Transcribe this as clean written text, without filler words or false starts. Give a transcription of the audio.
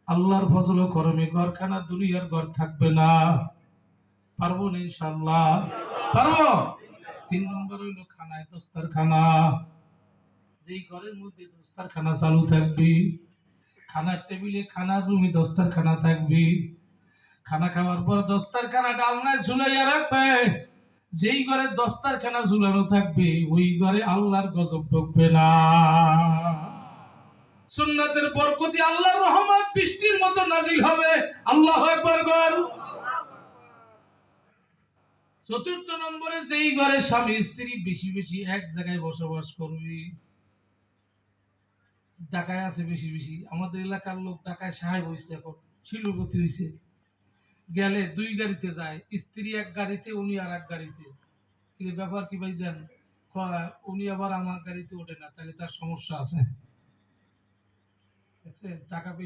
আল্লাহর ফজল ও করমে ঘরখানা দুনিয়ার ঘর থাকবে না। পারবো না ইনশাআল্লাহ? পারবো। 3 নম্বর হইল খানায় দস্তারখানা। যেই ঘরের মধ্যে দস্তারখানা চালু থাকবি, খানার টেবিলে খানার রুমে দস্তারখানা থাকবি, খানা খাওয়ার পর দস্তারখানা ডালনায় ঝুলাইয়া রাখবে। যেই ঘরে দস্তারখানা ঝুলানো থাকবে ওই ঘরে আল্লাহর গজব ঢুকবে না। সুন্নাতের বরকতে আল্লাহর রহমত বৃষ্টির মতো নাজিল হবে। আল্লাহু আকবার বল। 4 নম্বরে, যেই ঘরে স্বামী স্ত্রী বেশি বেশি এক জায়গায় বসবাস করবি। ঢাকায় আছে বেশি বেশি, আমাদের এলাকার লোক ঢাকায় সাহেব হয়েছে, এখন শিল্পপতি হয়েছে। গেলে 2 গাড়িতে যায়, স্ত্রী এক গাড়িতে, উনি আর এক গাড়িতে। কিন্তু ব্যাপার কি ভাই জান, উনি আবার আমার গাড়িতে ওঠে না, তাহলে তার সমস্যা আছে। টাকা বেশি